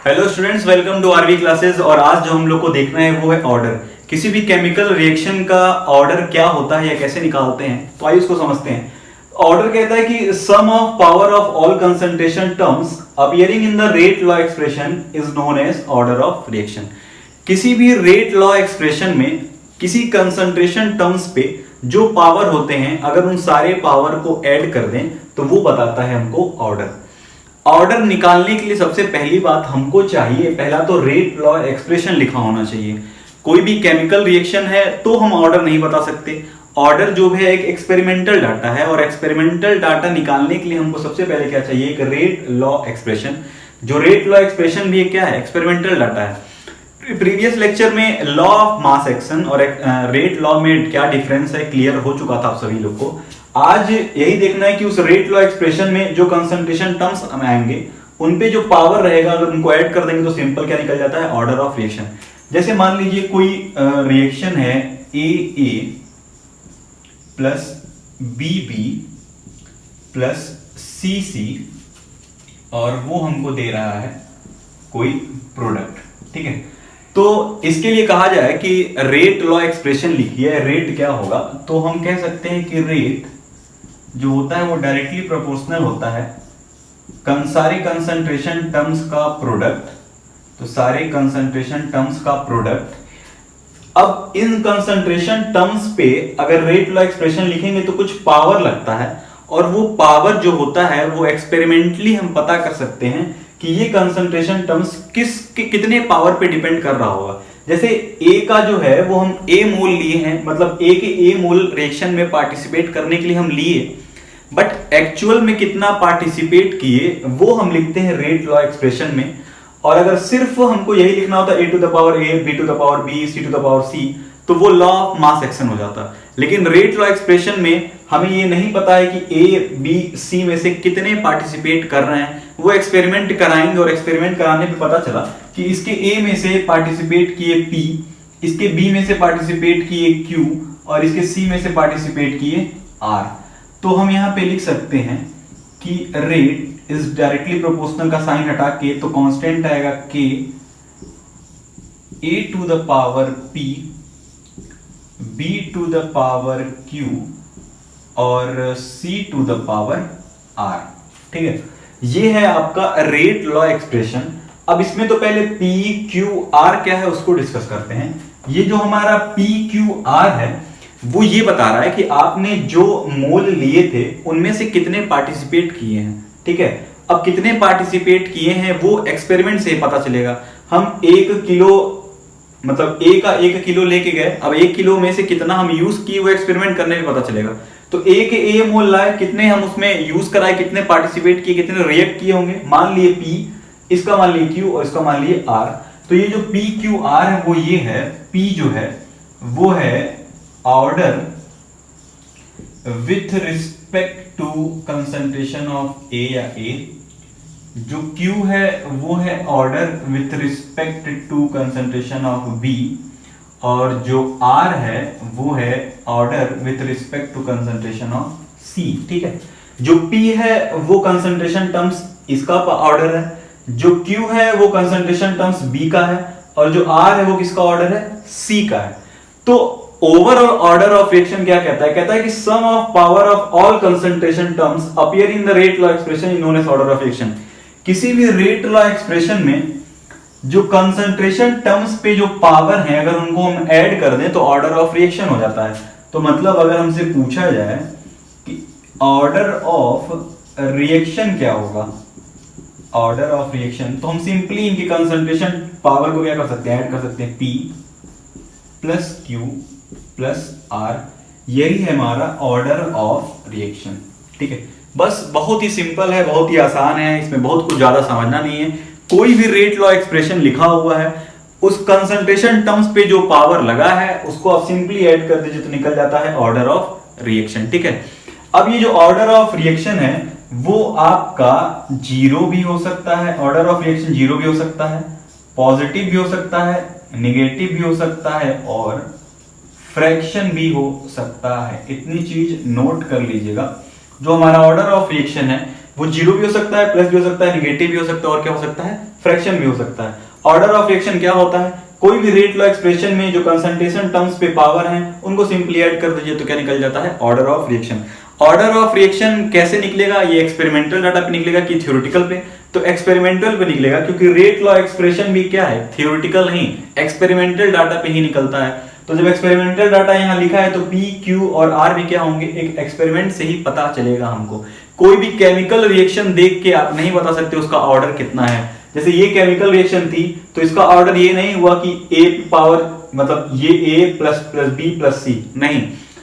Hello students, welcome to RV classes. और आज जो हम लोग को देखना है वो है ऑर्डर। किसी भी केमिकल रिएक्शन का ऑर्डर क्या होता है या कैसे निकालते हैं, तो आइए उसको समझते हैं। ऑर्डर कहता है कि sum of power of all concentration terms appearing in the rate law expression is known as order of reaction. किसी भी रेट लॉ एक्सप्रेशन में किसी कंसंट्रेशन टर्म्स पे जो पावर होते हैं, अगर उन सारे पावर को ऐड कर दें तो वो बताता है हमको ऑर्डर। ऑर्डर निकालने के लिए सबसे पहली बात हमको चाहिए, पहला तो रेट लॉ एक्सप्रेशन लिखा होना चाहिए। कोई भी केमिकल रिएक्शन है तो हम ऑर्डर नहीं बता सकते। ऑर्डर जो भी है एक एक्सपेरिमेंटल डाटा है, और एक्सपेरिमेंटल डाटा निकालने के लिए हमको सबसे पहले क्या चाहिए, एक रेट लॉ एक्सप्रेशन। जो रेट लॉ एक्सप्रेशन भी क्या है, एक्सपेरिमेंटल डाटा है। प्रीवियस लेक्चर में लॉ ऑफ मास एक्शन और रेट लॉ में क्या डिफरेंस है क्लियर हो चुका था आप सभी लोग को। आज यही देखना है कि उस रेट लॉ एक्सप्रेशन में जो कंसंट्रेशन टर्म्स आएंगे उन पे जो पावर रहेगा, अगर उनको ऐड कर देंगे तो सिंपल क्या निकल जाता है, ऑर्डर ऑफ रिएक्शन। जैसे मान लीजिए कोई रिएक्शन है ए प्लस बी प्लस सी और वो हमको दे रहा है कोई प्रोडक्ट, ठीक है। तो इसके लिए कहा जाए कि रेट लॉ एक्सप्रेशन लिखिए, रेट क्या होगा, तो हम कह सकते हैं कि रेट जो होता है वो डायरेक्टली प्रोपोर्शनल होता है सारे कंसंट्रेशन टर्म्स का प्रोडक्ट। तो सारे कंसंट्रेशन टर्म्स का प्रोडक्ट। अब इन कंसंट्रेशन टर्म्स पे अगर रेट लॉ एक्सप्रेशन लिखेंगे तो कुछ पावर लगता है, और वो पावर जो होता है वो एक्सपेरिमेंटली हम पता कर सकते हैं कि ये कंसंट्रेशन टर्म्स कितने पावर पे डिपेंड कर रहा होगा। जैसे ए का जो है वो हम ए मोल लिए हैं, मतलब ए के ए मोल रिएक्शन में पार्टिसिपेट करने के लिए हम लिए, बट एक्चुअल में कितना पार्टिसिपेट किए वो हम लिखते हैं रेट लॉ एक्सप्रेशन में। और अगर सिर्फ हमको यही लिखना होता A to the power A, B to the power B, C to the power C, तो वो लॉ ऑफ मास एक्शन हो जाता। लेकिन रेट लॉ एक्सप्रेशन में हमें ये नहीं पता है कि ए बी सी में से कितने पार्टिसिपेट कर रहे हैं। वो एक्सपेरिमेंट कराएंगे और एक्सपेरिमेंट कराने पे पता चला कि इसके ए में से पार्टिसिपेट किए पी, इसके बी में से पार्टिसिपेट किए क्यू, और इसके सी में से पार्टिसिपेट किए आर। तो हम यहां पे लिख सकते हैं कि रेट इज डायरेक्टली प्रोपोर्शनल का साइन हटा के तो कांस्टेंट आएगा K A to the power P, B to the power Q और C to the power R, ठीक है। ये है आपका रेट लॉ एक्सप्रेशन। अब इसमें तो पहले पी क्यू आर क्या है उसको डिस्कस करते हैं। ये जो हमारा पी क्यू आर है वो ये बता रहा है कि आपने जो मोल लिए थे उनमें से कितने पार्टिसिपेट किए हैं, ठीक है। अब कितने पार्टिसिपेट किए हैं वो एक्सपेरिमेंट से पता चलेगा। हम 1 किलो मतलब ए का 1 किलो लेके गए, अब 1 किलो में से कितना हम यूज किए वो एक्सपेरिमेंट करने में पता चलेगा। तो ए के ए मोल लाए, कितने हम उसमें यूज कराए, कितने पार्टिसिपेट किए, कितने रिएक्ट किए होंगे। मान लिए पी, इसका मान लिए क्यू और इसका मान लिए आर। तो ये जो पी क्यू आर है वो ये है, पी जो है वो है order with respect to concentration of A या ए, जो Q है वो है order with respect to concentration of B, और जो R है वो है order with respect to concentration of C, ठीक है। जो P है वो कंसंट्रेशन टर्म्स इसका ऑर्डर है, जो Q है वो कंसंट्रेशन टर्म्स B का है, और जो R है वो किसका ऑर्डर है, C का है। तो ओवरऑल ऑर्डर ऑफ रिएक्शन क्या कहता है, कहता है कि sum of power of all concentration terms appear in the rate law expression is known as order of reaction. किसी भी रेट लॉ एक्सप्रेशन में जो कंसंट्रेशन टर्म्स पे जो पावर है अगर उनको हम ऐड कर दें तो ऑर्डर ऑफ रिएक्शन हो जाता है। तो मतलब अगर हमसे पूछा जाए कि ऑर्डर ऑफ रिएक्शन क्या होगा, ऑर्डर ऑफ रिएक्शन, तो हम सिंपली इनकी कंसंट्रेशन पावर को क्या कर सकते हैं, ऐड कर सकते हैं P plus Q plus R। यही है हमारा ऑर्डर ऑफ रिएक्शन, ठीक है। बस बहुत ही सिंपल है, बहुत ही आसान है, इसमें बहुत कुछ ज्यादा समझना नहीं है। कोई भी रेट लॉ एक्सप्रेशन लिखा हुआ है, उस कंसंट्रेशन टर्म्स पे जो पावर लगा है उसको आप सिंपली ऐड कर दीजिए तो निकल जाता है ऑर्डर ऑफ रिएक्शन, ठीक है। अब ये जो ऑर्डर ऑफ रिएक्शन है वो आपका जीरो भी हो सकता है, ऑर्डर ऑफ रिएक्शन जीरो भी हो सकता है, पॉजिटिव भी हो सकता है, नेगेटिव भी हो सकता है, और फ्रैक्शन भी हो सकता है। इतनी चीज नोट कर लीजिएगा। जो हमारा ऑर्डर ऑफ रिएक्शन है वो जीरो भी हो सकता है, प्लस भी हो सकता है, निगेटिव भी हो सकता है, और क्या हो सकता है, फ्रैक्शन भी हो सकता है। ऑर्डर ऑफ रिएक्शन क्या होता है, कोई भी रेट लॉ एक्सप्रेशन में जो कंसंट्रेशन टर्म्स पे पावर है उनको सिंपली ऐड कर दीजिए तो क्या निकल जाता है, order of reaction. Order of reaction कैसे निकलेगा, ये एक्सपेरिमेंटल डाटा पे निकलेगा कि थ्योरेटिकल पे, तो एक्सपेरिमेंटल पे निकलेगा क्योंकि रेट लॉ एक्सप्रेशन भी क्या है, थ्योरेटिकल नहीं, एक्सपेरिमेंटल डाटा पे ही निकलता है। तो जब एक्सपेरिमेंटल डाटा यहाँ लिखा है तो P, Q और R भी क्या होंगे, एक एक्सपेरिमेंट से ही पता चलेगा हमको। कोई भी केमिकल रिएक्शन देख के आप नहीं बता सकते उसका ऑर्डर कितना है। जैसे ये केमिकल रिएक्शन थी तो इसका ऑर्डर ये नहीं हुआ कि A पावर मतलब ये A plus B plus C, नहीं,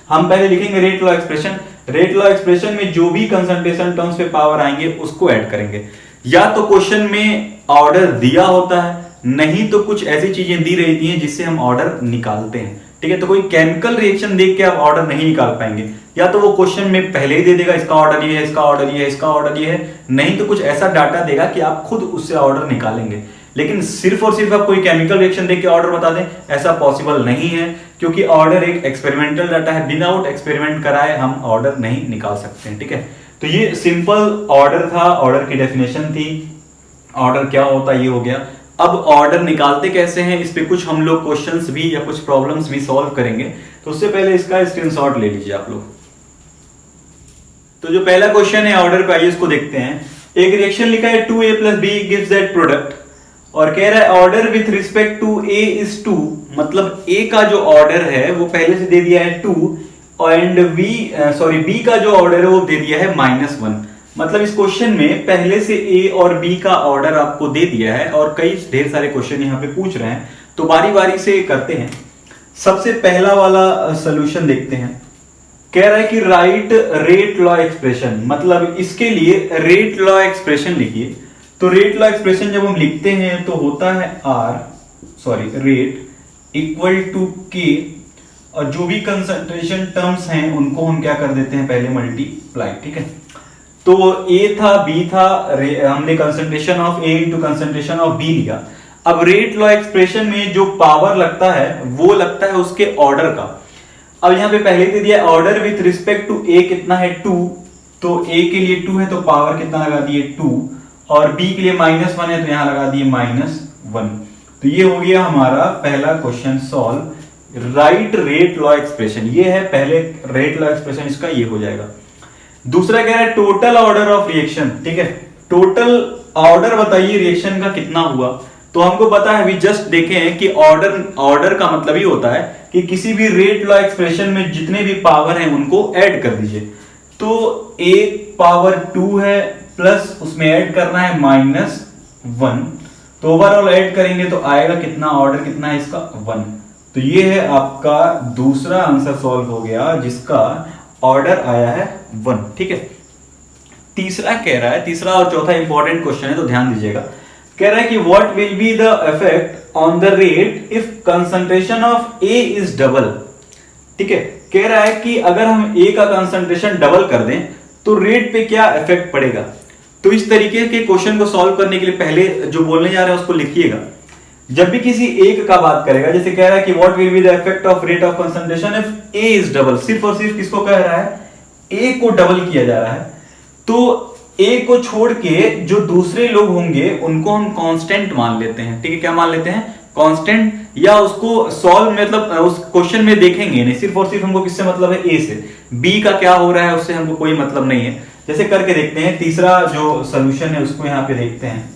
हम पहले लिखेंगे rate law expression. Rate law expression में जो भी कंसंट्रेशन टर्म्स पे पावर आएंगे उसको ऐड करेंगे। या तो क्वेश्चन में ऑर्डर दिया होता है, नहीं तो कुछ ऐसी चीजें दी रहती हैं जिससे हम ऑर्डर निकालते हैं, ठीक है। तो कोई केमिकल रिएक्शन देख के आप ऑर्डर नहीं निकाल पाएंगे, या तो वो क्वेश्चन में पहले ही दे देगा इसका ऑर्डर ये है, इसका ऑर्डर ये है, इसका ऑर्डर ये है, नहीं तो कुछ ऐसा डाटा देगा कि आप खुद उससे ऑर्डर निकालेंगे। लेकिन सिर्फ और सिर्फ आप कोई केमिकल रिएक्शन देख के ऑर्डर बता दें, ऐसा पॉसिबल नहीं है, क्योंकि ऑर्डर एक एक्सपेरिमेंटल डाटा है, विदाउट एक्सपेरिमेंट कराए हम ऑर्डर नहीं निकाल सकते हैं, ठीक है। तो ये सिंपल ऑर्डर था, ऑर्डर की डेफिनेशन थी, ऑर्डर क्या होता है ये हो गया। अब ऑर्डर निकालते कैसे हैं, इस पे कुछ हम लोग क्वेश्चंस भी या कुछ प्रॉब्लम्स भी सॉल्व करेंगे। तो उससे पहले इसका स्क्रीनशॉट ले लीजिए आप लोग। तो जो पहला क्वेश्चन है ऑर्डर का, आइए इसको देखते हैं। एक रिएक्शन लिखा है 2A + B gives that product, और कह रहा है order with respect to A is 2, मतलब A का जो ऑर्डर है वो पहले से दे दिया है 2, एंड B का जो ऑर्डर है वो दे दिया है -1। मतलब इस क्वेश्चन में पहले से A और B का ऑर्डर आपको दे दिया है और कई ढेर सारे क्वेश्चन यहाँ पे पूछ रहे हैं, तो बारी बारी से करते हैं। सबसे पहला वाला सॉल्यूशन देखते हैं। कह रहा है कि राइट रेट लॉ एक्सप्रेशन, मतलब इसके लिए रेट लॉ एक्सप्रेशन लिखिए। तो रेट लॉ एक्सप्रेशन जब हम लिखते हैं तो होता है रेट इक्वल टू K, और जो भी कंसंट्रेशन टर्म्स हैं उनको हम क्या कर देते हैं, पहले मल्टीप्लाई, ठीक है। तो A था, B था, हमने concentration of A into concentration of B लिया। अब रेट लॉ एक्सप्रेशन में जो पावर लगता है वो लगता है उसके ऑर्डर का। अब यहाँ पे पहले दे दिया order with respect to A कितना है 2, तो A के लिए 2 है तो पावर कितना लगा दिए 2, और B के लिए -1 है तो यहाँ लगा दिए -1। तो ये हो गया हमारा पहला question solve. Right rate law expression, ये है पहले रेट लॉ एक्सप्रेशन, इसका ये हो जाएगा। दूसरा कह रहा है टोटल ऑर्डर ऑफ रिएक्शन, ठीक है। टोटल ऑर्डर बताइए रिएक्शन का कितना हुआ, तो हमको पता है, अभी जस्ट देखे हैं कि ऑर्डर का मतलब ही होता है कि किसी भी रेट लॉ एक्सप्रेशन में जितने भी पावर हैं उनको ऐड कर दीजिए। तो एक पावर 2 है प्लस उसमें ऐड करना है -1, तो ओवरऑल ऐड करेंगे तो आएगा कितना, ऑर्डर कितना है इसका 1। तो ये है आपका दूसरा आंसर सॉल्व हो गया जिसका ऑर्डर आया है 1, ठीक है। तीसरा कह रहा है, तीसरा और चौथा इंपॉर्टेंट क्वेश्चन है तो ध्यान दीजिएगा। कह रहा है कि what will be the effect on the rate if concentration of A is double, ठीक है। कह रहा है कि अगर हम A का कंसंट्रेशन डबल कर दें तो रेट पे क्या इफेक्ट पड़ेगा। तो इस तरीके के क्वेश्चन को सॉल्व करने के लिए पहले जो बोलने जा रहे हैं उसको लिखिएगा। जब भी किसी एक का बात करेगा, जैसे कह रहा है कि what will be the effect of rate of concentration if A is double, सिर्फ और सिर्फ किसको कह रहा है, A को डबल किया जा रहा है। तो A को छोड़ के जो दूसरे लोग होंगे उनको हम कांस्टेंट मान लेते हैं, ठीक है। क्या मान लेते हैं, कांस्टेंट, या उसको सॉल्व मतलब उस क्वेश्चन में देखेंगे नहीं, सिर्फ और सिर्फ हमको किससे मतलब है, A से। B का क्या हो रहा है उससे हमको कोई मतलब नहीं है। जैसे करके देखते हैं, तीसरा जो सोल्यूशन है उसको यहाँ पे देखते हैं।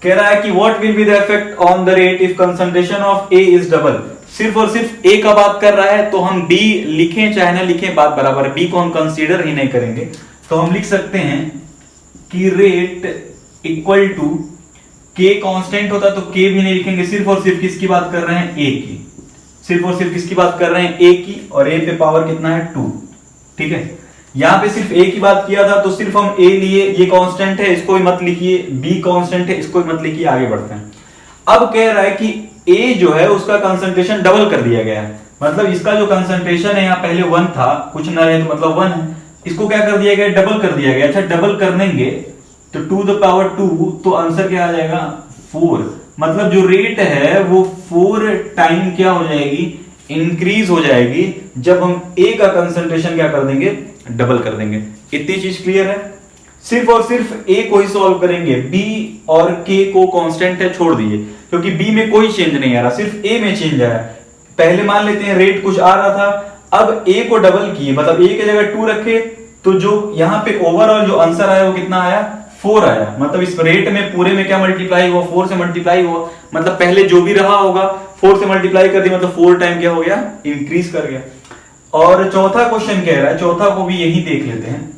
कह रहा है कि what will be the effect on the rate if concentration of A is double, सिर्फ और सिर्फ A का बात कर रहा है तो हम B लिखें चाहे ना लिखें बात बराबर है, B को हम कंसीडर ही नहीं करेंगे। तो हम लिख सकते हैं कि rate equal to K constant होता तो K भी नहीं लिखेंगे, सिर्फ और सिर्फ किसकी बात कर रहे हैं, A की। सिर्फ और सिर्फ किसकी बात कर रहे हैं, A की, और A पे पावर कितना है 2, ठीक है। यहां पे सिर्फ A की बात किया था तो सिर्फ हम A लिए, ये कांस्टेंट है इसको ही मत लिखिए, B कांस्टेंट है इसको ही मत लिखिए, आगे बढ़ते हैं। अब कह रहा है कि A जो है उसका कंसंट्रेशन डबल कर दिया गया है, मतलब इसका जो कंसंट्रेशन है यहाँ पहले 1 था, कुछ ना रहे तो मतलब 1 है, इसको क्या कर दिया गया, डबल कर दिया गया। अच्छा, डबल कर देंगे तो 2 द पावर 2, तो आंसर क्या आ जाएगा 4, मतलब जो रेट है वो 4 टाइम क्या हो जाएगी, इंक्रीज हो जाएगी, जब हम A का कंसंट्रेशन क्या कर देंगे, डबल कर देंगे। इतनी चीज क्लियर है। सिर्फ और सिर्फ ए को ही सॉल्व करेंगे, बी और के को कांस्टेंट है छोड़ दीजिए, क्योंकि बी में कोई चेंज नहीं आ रहा, सिर्फ ए में चेंज आया। पहले मान लेते हैं रेट कुछ आ रहा था, अब ए को डबल किए, मतलब ए की जगह 2 रखे, तो जो यहाँ पे ओवरऑल जो आंसर आया वो कितना आया, 4 आया। मतलब इस रेट में पूरे में क्या मल्टीप्लाई हुआ, 4 से मल्टीप्लाई हुआ, मतलब पहले जो भी रहा होगा 4 से मल्टीप्लाई कर दिया, मतलब 4 टाइम क्या हो गया, इंक्रीज कर गया। और चौथा क्वेश्चन कह रहा है, चौथा को भी यही देख लेते हैं।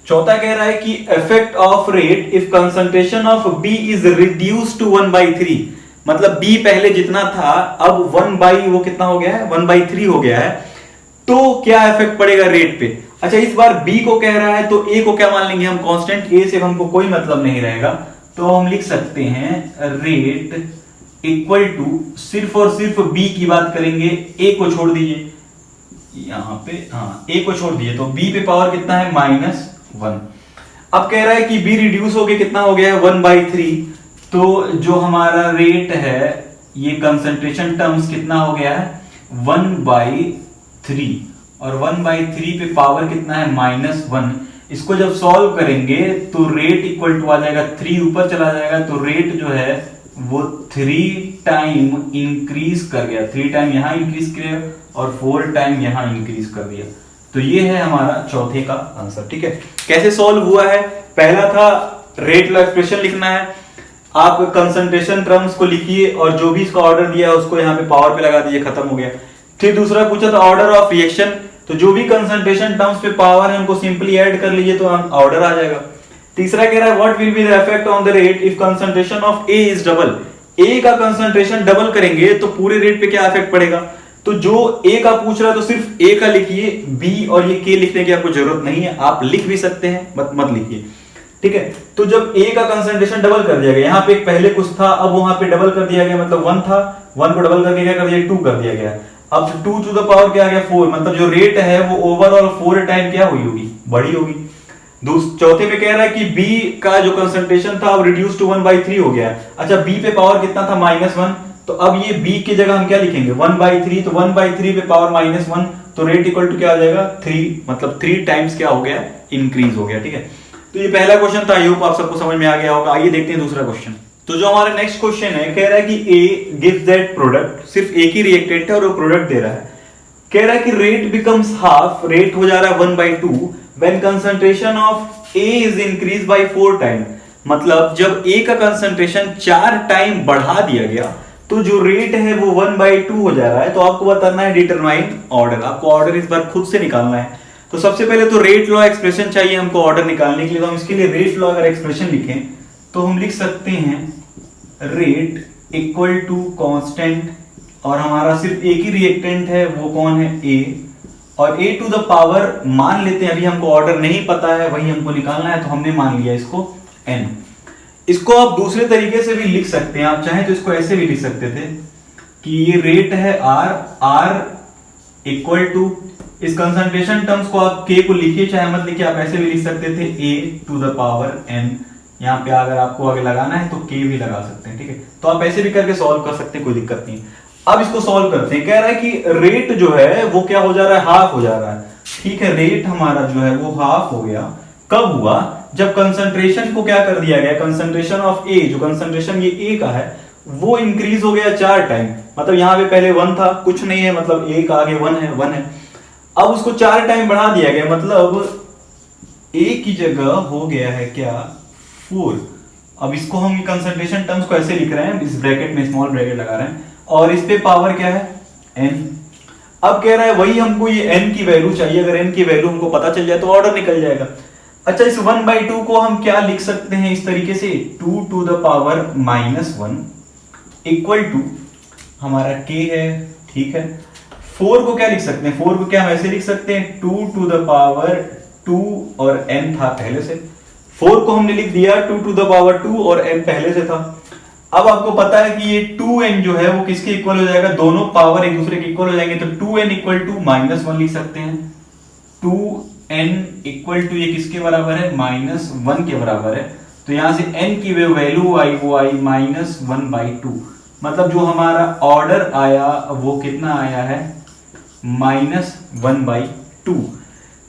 चौथा कह रहा है कि effect of rate if concentration of B is reduced to 1/3, मतलब बी पहले जितना था अब 1 वो कितना हो गया है, 1/3 हो गया है, तो क्या इफेक्ट पड़ेगा रेट पे। अच्छा इस बार बी को कह रहा है तो ए को क्या मान लेंगे हम, कांस्टेंट, ए से हमको कोई मतलब नहीं रहेगा, तो हम लिख सकते हैं रेट इक्वल टू, सिर्फ और सिर्फ बी की बात करेंगे, ए को छोड़ दीजिए यहां पे, हाँ ए को छोड़ दीजिए, तो बी पे पावर कितना है, -1। अब कह रहा है कि बी रिड्यूस हो गया, कितना हो गया है, 1/3, तो जो हमारा रेट है ये कंसंट्रेशन टर्म्स कितना हो गया है, 1/3, और 1/3 पे पावर कितना है, -1। इसको जब सॉल्व करेंगे तो रेट इक्वल टू आ जाएगा 3, ऊपर चला जाएगा, तो रेट जो है वो 3 टाइम इंक्रीज कर गया, 3 टाइम यहां इंक्रीज किया और 4 टाइम यहां इंक्रीज कर दिया। तो ये है हमारा चौथे का आंसर। ठीक है, कैसे सॉल्व हुआ है, पहला था रेट लॉ एक्सप्रेशन लिखना है, आप कंसंट्रेशन टर्म्स को लिखिए और जो भी इसका ऑर्डर दिया है उसको यहाँ पे पावर पे लगा दीजिए, खत्म हो गया। फिर दूसरा पूछा था ऑर्डर ऑफ रिएक्शन, तो जो भी कंसंट्रेशन टर्म्स पे पावर है उनको सिंपली ऐड कर लीजिए तो ऑर्डर आ जाएगा। तीसरा कह रहा है what will be the effect on the rate if concentration of A is double, A का कंसंट्रेशन डबल करेंगे तो पूरे रेट पे क्या इफेक्ट पड़ेगा। तो जो ए का पूछ रहा है तो सिर्फ ए का लिखिए, बी और ये के लिखने की आपको जरूरत नहीं है, आप लिख भी सकते हैं, मत लिखिए। ठीक है, तो जब ए का कंसंट्रेशन डबल कर दिया गया, यहाँ पे पहले कुछ था अब वहां पे डबल कर दिया गया, मतलब 1 था, 1 को डबल करके क्या कर दिया, 2 कर दिया गया। अब 2 टू द पावर क्या आ गया, 4, मतलब जो रेट है वो ओवरऑल 4 टाइम क्या हुई होगी, बड़ी होगी। चौथे में कह रहा है कि बी का जो कंसंट्रेशन था अब रिड्यूस टू 1/3 हो गया। अच्छा बी पे पावर कितना था, -1, तो अब ये बी की जगह हम क्या लिखेंगे, 1/3, तो 1/3 पे पावर -1, तो रेट इक्वल टू क्या आ जाएगा, 3, मतलब 3 टाइम्स क्या हो गया, इंक्रीज हो गया। ठीक है, तो ये पहला क्वेश्चन था, आई होप आप सबको समझ में आ गया होगा। आइए देखते हैं दूसरा क्वेश्चन। तो जो हमारा नेक्स्ट क्वेश्चन है, कह रहा है कि ए गिव्स दैट प्रोडक्ट, सिर्फ एक ही रिएक्टेंट है और वो प्रोडक्ट दे रहा है। कह रहा है कि रेट बिकम्स हाफ, रेट हो जा रहा है 1/2 when concentration of A is increase by 4 time, मतलब जब ए का कंसंट्रेशन 4 टाइम बढ़ा दिया गया तो जो रेट है वो 1/2 हो जा रहा है। तो आपको बताना है डिटरमाइन ऑर्डर, आपको ऑर्डर इस बार खुद से निकालना है। तो सबसे पहले तो रेट लॉ एक्सप्रेशन चाहिए हमको ऑर्डर निकालने के लिए, तो हम इसके लिए रेट लॉ अगर एक्सप्रेशन लिखें तो हम लिख सकते हैं रेट इक्वल टू कांस्टेंट, और हमारा सिर्फ एक ही रिएक्टेंट है वो कौन है, ए, और a टू द पावर मान लेते हैं, अभी हमको ऑर्डर नहीं पता है वही हमको निकालना है, तो हमने मान लिया इसको n। इसको आप दूसरे तरीके से भी लिख सकते हैं, आप चाहें तो इसको ऐसे भी लिख सकते थे कि ये रेट है r इक्वल टू, इस कंसंट्रेशन टर्म्स को आप k को लिखिए चाहे मत लिखिए, आप ऐसे भी लिख सकते थे a to the power n, यहाँ पे अगर आपको आगे लगाना है तो k भी लगा सकते हैं। ठीक है, तो आप ऐसे भी करके सॉल्व कर सकते हैं, कोई दिक्कत नहीं। अब इसको सॉल्व करते हैं, कह रहा है कि रेट जो है वो क्या हो जा रहा है, हाफ हो जा रहा है। ठीक है, रेट हमारा जो है वो हाफ हो गया, कब हुआ, जब कंसंट्रेशन को क्या कर दिया गया, कंसंट्रेशन ऑफ ए, जो कंसंट्रेशन ये ए का है वो इंक्रीज हो गया 4 टाइम, मतलब यहाँ पे पहले 1 था, कुछ नहीं है, मतलब ए का आगे 1 है, अब उसको 4 टाइम बढ़ा दिया गया, मतलब ए की जगह हो गया है क्या, 4। अब इसको हम कंसंट्रेशन टर्म्स को ऐसे लिख रहे हैं, इस ब्रैकेट में स्मॉल ब्रैकेट लगा रहे हैं, और इस पे पावर क्या है, n। अब कह रहा है वही हमको ये n की वैल्यू चाहिए, अगर n की वैल्यू हमको पता चल जाए तो ऑर्डर निकल जाएगा। अच्छा इस 1/2 को हम क्या लिख सकते हैं इस तरीके से, 2 to the power -1 equal to हमारा k है। ठीक है, 4 को क्या लिख सकते हैं, 4 को क्या हम ऐसे लिख सकते हैं, 2 टू द पावर 2 और n था पहले से, 4 को हमने लिख दिया 2 टू द पावर 2 और n पहले से था। अब आपको पता है कि ये 2n जो है वो किसके इक्वल हो जाएगा, दोनों पावर एक दूसरे के इक्वल हो जाएंगे, तो 2n इक्वल टू -1 लिख सकते हैं। 2n इक्वल टू ये किसके बराबर है, -1 के बराबर है, तो यहां से n की वैल्यू आई वो आई -1/2, मतलब जो हमारा ऑर्डर आया वो कितना आया है, -1/2।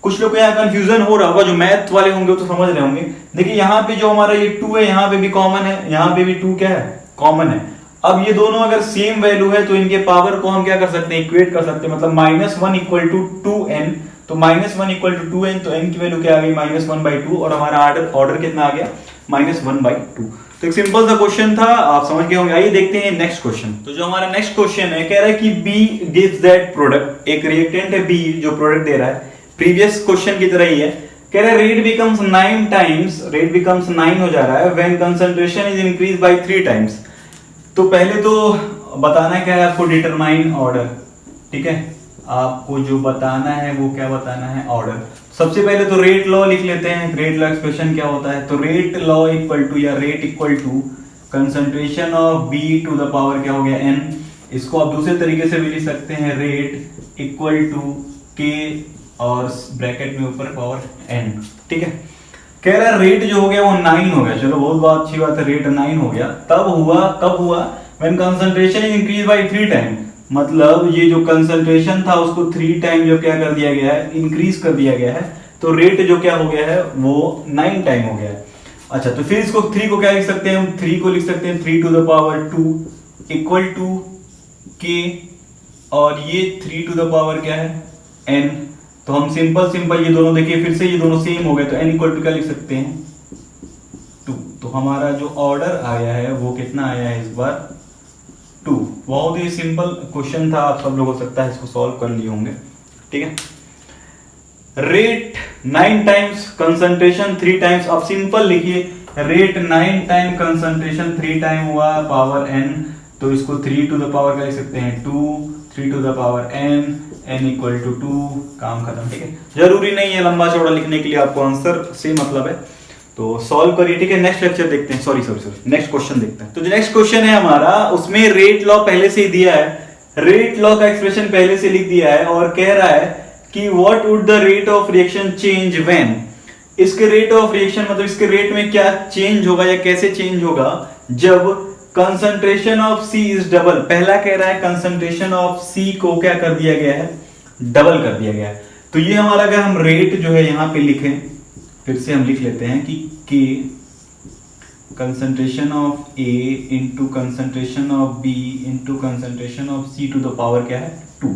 कुछ लोग को यहाँ कंफ्यूजन हो रहा होगा, जो मैथ वाले होंगे तो समझ रहे होंगे। देखिए यहाँ पे जो हमारा ये 2 है, यहाँ पे भी कॉमन है, यहाँ पे भी 2 क्या है, कॉमन है। अब ये दोनों अगर सेम वैल्यू है तो इनके पावर को हम क्या कर सकते हैं, इक्वेट कर सकते हैं। मतलब -1 इक्वल टू 2n, तो -1 इक्वल टू 2n, तो n की वैल्यू क्या आ गई, -1/2, और हमारा ऑर्डर कितना आ गया, -1/2। तो एक सिंपल सा क्वेश्चन था, आप समझ गए होंगे। आइए देखते हैं नेक्स्ट क्वेश्चन। तो जो हमारा नेक्स्ट क्वेश्चन है, कह रहा है कि B gives that प्रोडक्ट, एक रिएक्टेंट है B जो प्रोडक्ट दे रहा है, प्रीवियस क्वेश्चन की तरह ही है। कह रहा है rate becomes 9 times, rate becomes 9 हो जा रहा है when concentration is increase by 3 times. तो पहले तो बताना क्या है आपको, डिटरमाइन ऑर्डर, ठीक है। आपको जो बताना है वो क्या बताना है, ऑर्डर। सबसे पहले तो रेट लॉ लिख लेते हैं। रेट लॉ एक्सप्रेशन क्या होता है, तो रेट लॉ इक्वल टू, या rate equal to concentration of B to the power क्या हो गया, n। इसको आप दूसरे तरीके से भी लिख सकते हैं, रेट इक्वल टू K और ब्रैकेट में ऊपर पावर n, ठीक है। कह रहा है रेट जो हो गया वो 9 हो गया, चलो बहुत अच्छी बात है, रेट 9 हो गया। तब हुआ, कब हुआ, when concentration is increase by 3 time. मतलब ये जो कंसंट्रेशन था उसको 3 टाइम जो क्या कर दिया गया है, इंक्रीज कर दिया गया है, तो रेट जो क्या हो गया है वो 9 टाइम हो गया है। अच्छा, तो फिर इसको 3 को क्या लिख सकते हैं हम, 3 को लिख सकते हैं 3 to the power 2 equal to K, और ये 3 टू द पावर क्या है, n। तो हम सिंपल ये दोनों देखिए फिर से ये दोनों सेम हो गए, तो n इक्वल टू क्या लिख सकते हैं, 2। तो हमारा जो ऑर्डर आया है वो कितना आया है इस बार, 2। बहुत ही सिंपल क्वेश्चन था, आप सब लोग हो सकता है इसको सॉल्व कर लिए होंगे, ठीक है। Rate 9 times, concentration 3 times. आप सिंपल लिखिए, रेट 9 टाइम, कंसंट्रेशन 3 टाइम हुआ, पावर n, तो इसको 3 टू द पावर क्या लिख सकते हैं, 2, 3 to the power n equal to 2, काम खत्म, ठीक है। जरूरी नहीं है लंबा चौड़ा लिखने के लिए, आपको आंसर से मतलब है तो सॉल्व करिए, ठीक है। नेक्स्ट लेक्चर देखते हैं, सॉरी नेक्स्ट क्वेश्चन देखते हैं। तो जो नेक्स्ट क्वेश्चन है हमारा, उसमें रेट लॉ पहले से ही दिया है, रेट लॉ का एक्सप्रेशन पहले से लिख दिया है, और कह रहा है कि what would the rate of reaction change when. इसके रेट ऑफ रिएक्शन मतलब इसके रेट में क्या चेंज होगा या कैसे चेंज होगा, जब concentration of C is double. पहला कह रहा है कंसंट्रेशन ऑफ C को क्या कर दिया गया है, डबल कर दिया गया है। तो ये हमारा अगर हम रेट जो है यहां पे लिखें, फिर से हम लिख लेते हैं कि K concentration of A into concentration of B into concentration of C to the power क्या है, 2,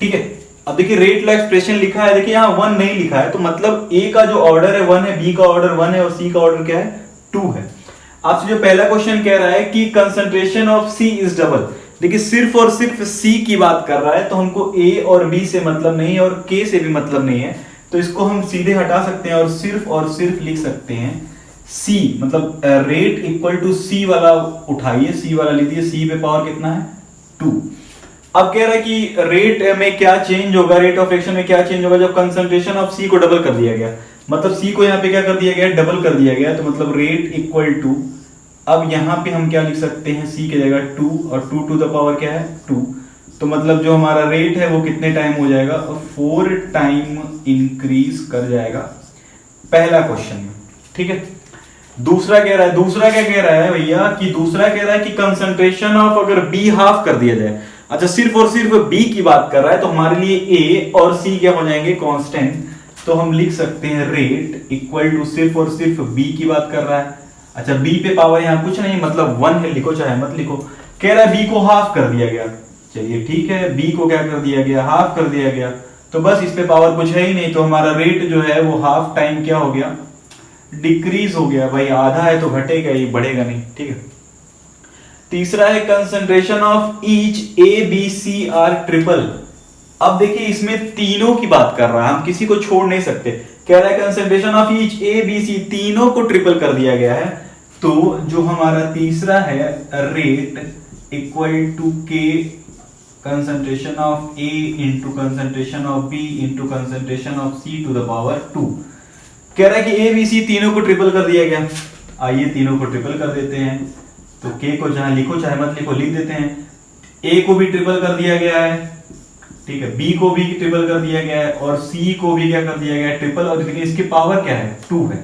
ठीक है। अब देखिए रेट लॉ एक्सप्रेशन लिखा है, देखिए यहाँ 1 नहीं लिखा है, तो मतलब A का जो ऑर्डर है 1 है, B का ऑर्डर 1 है और C का ऑर्डर क्या है, 2 है। आपसे जो पहला क्वेश्चन कह रहा है कि concentration of C is double, देखिए सिर्फ और सिर्फ C की बात कर रहा है, तो हमको A और B से मतलब नहीं है और K से भी मतलब नहीं है, तो इसको हम सीधे हटा सकते हैं और सिर्फ लिख सकते हैं C, मतलब रेट इक्वल टू C वाला उठाइए, C वाला लीजिए, C पे पावर कितना है, 2। अब कह रहा है कि रेट में क्या चेंज होगा, रेट ऑफ रिएक्शन में क्या चेंज होगा जब कंसंट्रेशन ऑफ C को डबल कर दिया गया। मतलब C को यहाँ पे क्या कर दिया गया, डबल कर दिया गया, तो मतलब रेट इक्वल टू, अब यहाँ पे हम क्या लिख सकते हैं, C की जगह 2, और 2 टू द पावर क्या है, 2। तो मतलब जो हमारा रेट है वो कितने टाइम हो जाएगा, 4 टाइम इंक्रीज कर जाएगा, पहला क्वेश्चन में, ठीक है। दूसरा कह रहा है, दूसरा क्या कह रहा है भैया, कि दूसरा कह रहा है कि कंसंट्रेशन ऑफ अगर B हाफ कर दिया जाए। अच्छा, सिर्फ और सिर्फ B की बात कर रहा है, तो हमारे लिए A और C क्या हो जाएंगे, कांस्टेंट। तो हम लिख सकते हैं रेट इक्वल टू, सिर्फ और सिर्फ B की बात कर रहा है। अच्छा, B पे पावर यहाँ कुछ नहीं, मतलब 1 है, लिखो चाहे मत लिखो। कह रहा है B को हाफ कर दिया गया, चलिए ठीक है, B को क्या कर दिया गया, हाफ कर दिया गया, तो बस इस पे पावर कुछ है ही नहीं, तो हमारा रेट जो है वो हाफ टाइम क्या हो गया, डिक्रीज हो गया। भाई आधा है तो घटेगा ही, बढ़ेगा नहीं, ठीक है। तीसरा है concentration of each A B C R triple. अब देखिए इसमें तीनों की बात कर रहा है, हम किसी को छोड़ नहीं सकते। कह रहा है concentration of each A B C, तीनों को ट्रिपल कर दिया गया है, तो जो हमारा तीसरा है rate equal to K concentration of A into concentration of B into concentration of C to the power 2। कह रहा है कि A B C तीनों को ट्रिपल कर दिया गया, आइए तीनों को ट्रिपल कर देते हैं। तो K को जहां लिखो चाहे मत लिखो, लिख देते हैं। A को भी ट्रिपल कर दिया गया है, ठीक है, B को भी ट्रिपल कर दिया गया है, और C को भी क्या कर दिया गया है, ट्रिपल। और देखिए इसकी पावर क्या है, 2 है,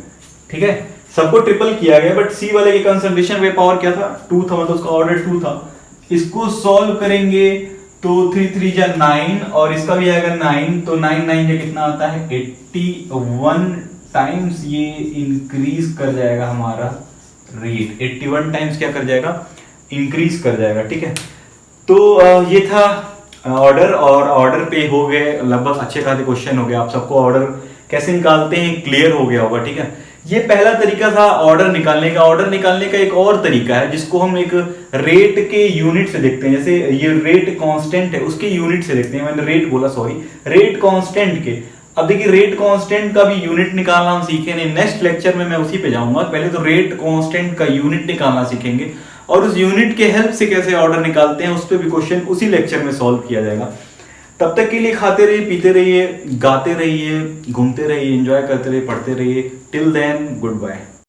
ठीक है। सबको ट्रिपल किया गया, बट C वाले की कंसंट्रेशन पे पावर क्या था, 2 था, मतलब उसका ऑर्डर 2 था। इसको सॉल्व करेंगे तो 3 3 जा 9 और इसका भी आएगा 9, तो 9 9 जा कितना आता है 81 टाइम्स, ये इंक्रीज कर जाएगा हमारा रेट, 81 टाइम्स क्या कर जाएगा, इंक्रीज कर जाएगा। ठीक है, तो ये था ऑर्डर, और ऑर्डर पे हो गए लगभग अच्छे खासे क्वेश्चन हो गए, आप सबको ऑर्डर कैसे निकालते हैं क्लियर हो गया होगा। ठीक है, ये पहला तरीका था ऑर्डर निकालने का। ऑर्डर निकालने का एक और तरीका है जिसको हम एक रेट के यूनिट से देखते हैं, जैसे ये रेट कांस्टेंट है उसके यूनिट से देखते हैं, मैंने रेट बोला सॉरी, रेट कांस्टेंट के। अब देखिए रेट कांस्टेंट का भी यूनिट निकालना हम सीखे नहीं, नेक्स्ट लेक्चर में मैं उसी पे जाऊंगा। पहले तो रेट कांस्टेंट का यूनिट निकालना सीखेंगे और उस यूनिट के हेल्प से कैसे ऑर्डर निकालते हैं उस पर भी क्वेश्चन उसी लेक्चर में सॉल्व किया जाएगा। तब तक के लिए खाते रहिए, पीते रहिए, गाते रहिए, घूमते रहिए, एंजॉय करते रहिए, पढ़ते रहिए। Till then good bye.